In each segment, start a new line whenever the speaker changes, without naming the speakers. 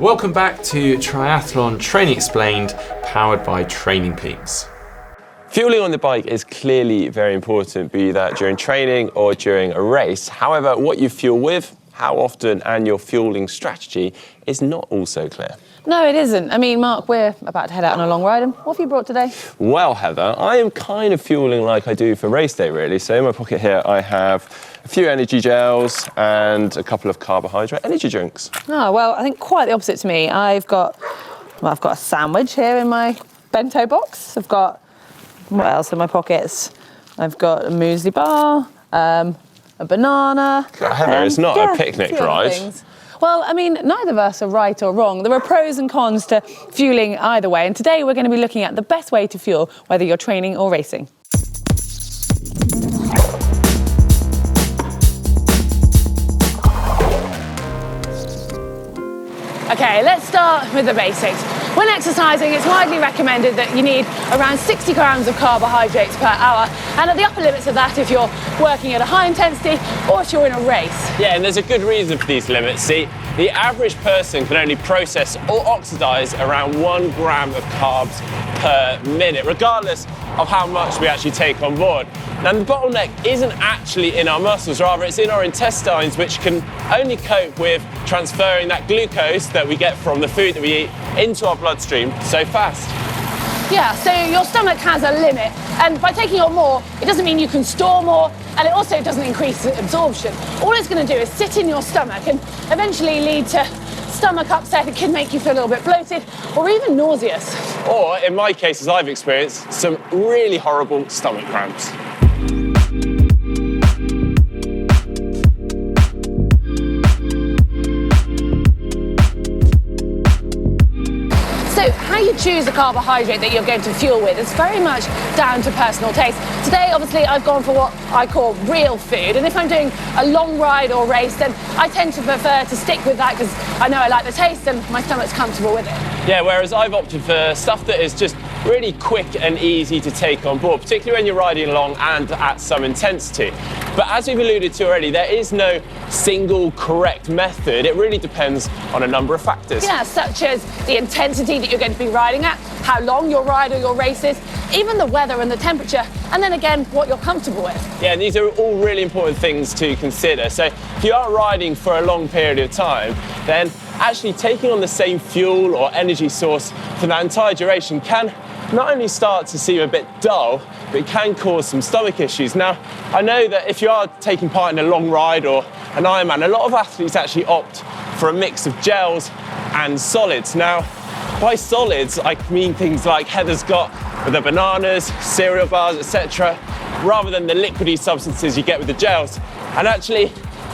Welcome back to Triathlon Training Explained, powered by TrainingPeaks.
Fueling on the bike is clearly very important, be that during training or during a race. However, what you fuel with, how often, and your fueling strategy is not also clear.
No, it isn't. I mean, Mark, we're about to head out on a long ride, and what have you brought today?
Well, Heather, I am kind of fueling like I do for race day, really. So in my pocket here, I have a few energy gels and a couple of carbohydrate energy drinks.
Oh, well, I think quite the opposite to me. I've got a sandwich here in my bento box. I've got, what else in my pockets? I've got a muesli bar, a banana.
Heather, it's not a picnic ride.
Well, I mean, neither of us are right or wrong. There are pros and cons to fueling either way, and today we're going to be looking at the best way to fuel, whether you're training or racing. Okay, let's start with the basics. When exercising, it's widely recommended that you need around 60 grams of carbohydrates per hour, and at the upper limits of that if you're working at a high intensity or if you're in a race.
Yeah, and there's a good reason for these limits. See, the average person can only process or oxidize around 1 gram of carbs per minute, regardless of how much we actually take on board. Now, the bottleneck isn't actually in our muscles, rather it's in our intestines, which can only cope with transferring that glucose that we get from the food that we eat into our bloodstream so fast.
Yeah, so your stomach has a limit, and by taking on more, it doesn't mean you can store more, and it also doesn't increase absorption. All it's going to do is sit in your stomach and eventually lead to stomach upset. It can make you feel a little bit bloated or even nauseous.
Or, in my case, as I've experienced, some really horrible stomach cramps.
So how you choose the carbohydrate that you're going to fuel with is very much down to personal taste. Today, obviously, I've gone for what I call real food, and if I'm doing a long ride or race, then I tend to prefer to stick with that because I know I like the taste and my stomach's comfortable with it.
Yeah, whereas I've opted for stuff that is just really quick and easy to take on board, particularly when you're riding along and at some intensity. But as we've alluded to already, there is no single correct method. It really depends on a number of factors.
Yeah, such as the intensity that you're going to be riding at, how long your ride or your race is, even the weather and the temperature, and then again, what you're comfortable with.
Yeah, and these are all really important things to consider. So if you are riding for a long period of time, then actually taking on the same fuel or energy source for that entire duration can not only start to seem a bit dull, but it can cause some stomach issues. Now, I know that if you are taking part in a long ride or an Ironman, a lot of athletes actually opt for a mix of gels and solids. Now, by solids, I mean things like Heather's got with the bananas, cereal bars, etc., rather than the liquidy substances you get with the gels. And actually,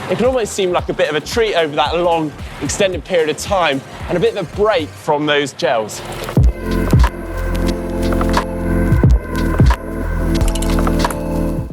it can almost seem like a bit of a treat over that long, extended period of time, and a bit of a break from those gels.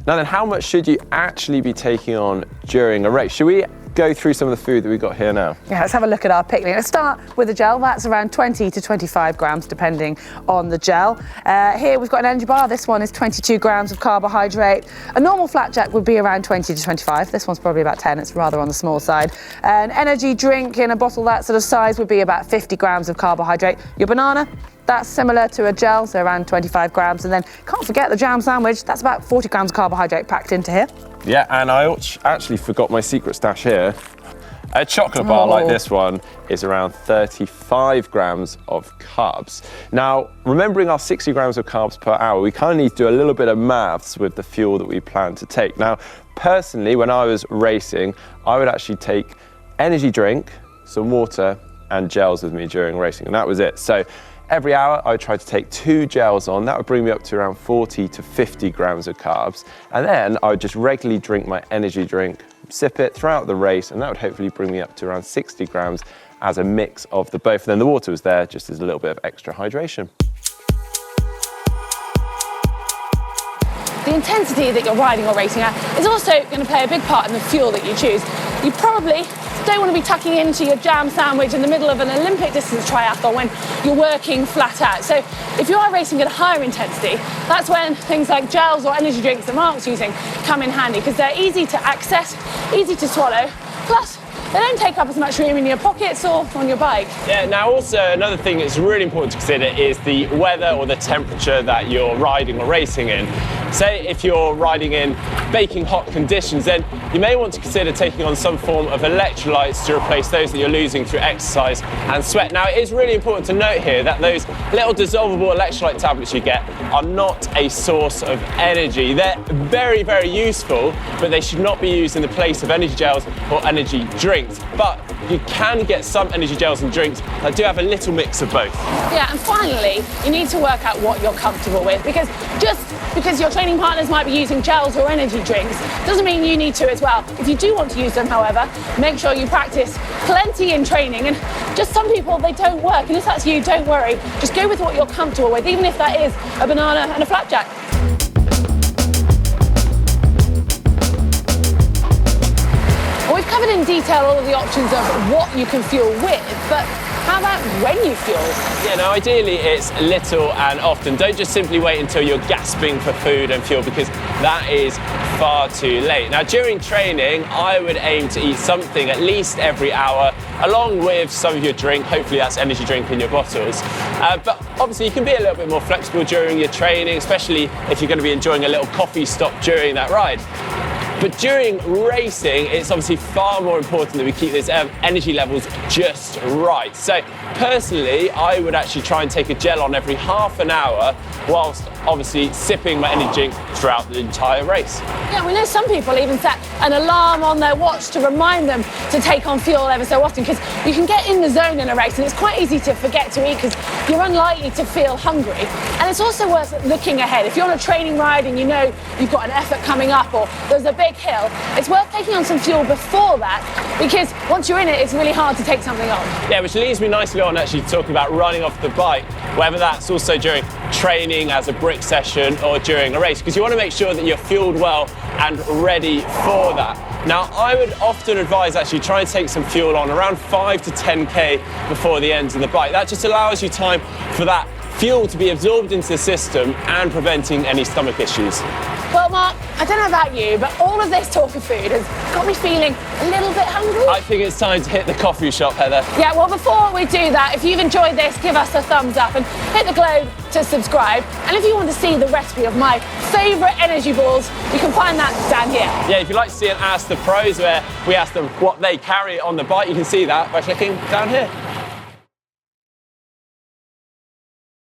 Now then, how much should you actually be taking on during a race? Should we go through some of the food that we've got here now?
Yeah, let's have a look at our picnic. Let's start with the gel. That's around 20 to 25 grams, depending on the gel. Here we've got an energy bar. This one is 22 grams of carbohydrate. A normal flapjack would be around 20 to 25. This one's probably about 10. It's rather on the small side. An energy drink in a bottle that sort of size would be about 50 grams of carbohydrate. Your banana, that's similar to a gel, so around 25 grams. And then can't forget the jam sandwich. That's about 40 grams of carbohydrate packed into here.
Yeah, and I actually forgot my secret stash here. A chocolate bar like this one is around 35 grams of carbs. Now, remembering our 60 grams of carbs per hour, we kind of need to do a little bit of maths with the fuel that we plan to take. Now, personally, when I was racing, I would actually take energy drink, some water, and gels with me during racing, and that was it. So every hour, I would try to take 2 gels on. That would bring me up to around 40 to 50 grams of carbs. And then I would just regularly drink my energy drink, sip it throughout the race, and that would hopefully bring me up to around 60 grams as a mix of the both. And then the water was there just as a little bit of extra hydration.
The intensity that you're riding or racing at is also going to play a big part in the fuel that you choose. You probably don't want to be tucking into your jam sandwich in the middle of an Olympic distance triathlon when you're working flat out. So if you are racing at a higher intensity, that's when things like gels or energy drinks that Mark's using come in handy, because they're easy to access, easy to swallow, plus they don't take up as much room in your pockets or on your bike.
Yeah, now also another thing that's really important to consider is the weather or the temperature that you're riding or racing in. Say if you're riding in baking hot conditions, then you may want to consider taking on some form of electrolytes to replace those that you're losing through exercise and sweat. Now, it is really important to note here that those little dissolvable electrolyte tablets you get are not a source of energy. They're very, very useful, but they should not be used in the place of energy gels or energy drinks. But you can get some energy gels and drinks that do have a little mix of both.
Yeah, and finally, you need to work out what you're comfortable with, because just because your training partners might be using gels or energy drinks doesn't mean you need to as well. If you do want to use them, however, make sure you practice plenty in training, and just some people, they don't work, and if that's you, don't worry. Just go with what you're comfortable with, even if that is a banana and a flapjack. We've covered in detail all of the options of what you can fuel with, but how about when you fuel?
Yeah, now ideally it's little and often. Don't just simply wait until you're gasping for food and fuel, because that is far too late. Now during training, I would aim to eat something at least every hour, along with some of your drink. Hopefully that's energy drink in your bottles. But obviously you can be a little bit more flexible during your training, especially if you're going to be enjoying a little coffee stop during that ride. But during racing, it's obviously far more important that we keep these energy levels just right. So personally, I would actually try and take a gel on every half an hour, whilst obviously sipping my energy drink throughout the entire race.
Yeah, we know some people even set an alarm on their watch to remind them to take on fuel ever so often, because you can get in the zone in a race and it's quite easy to forget to eat because you're unlikely to feel hungry. And it's also worth looking ahead. If you're on a training ride and you know you've got an effort coming up or there's a big hill, it's worth taking on some fuel before that, because once you're in it, it's really hard to take something off.
Yeah, which leads me nicely on actually talking about running off the bike, whether that's also during training as a brick session or during a race, because you want to make sure that you're fueled well and ready for that. Now, I would often advise actually try and take some fuel on around 5 to 10k before the end of the bike. That just allows you time for that fuel to be absorbed into the system and preventing any stomach issues.
Well, Mark, I don't know about you, but all of this talk of food has got me feeling a little bit hungry.
I think it's time to hit the coffee shop, Heather.
Yeah, well, before we do that, if you've enjoyed this, give us a thumbs up and hit the globe to subscribe. And if you want to see the recipe of my favourite energy balls, you can find that down here.
Yeah, if you'd like to see an Ask the Pros where we ask them what they carry on the bike, you can see that by clicking down here.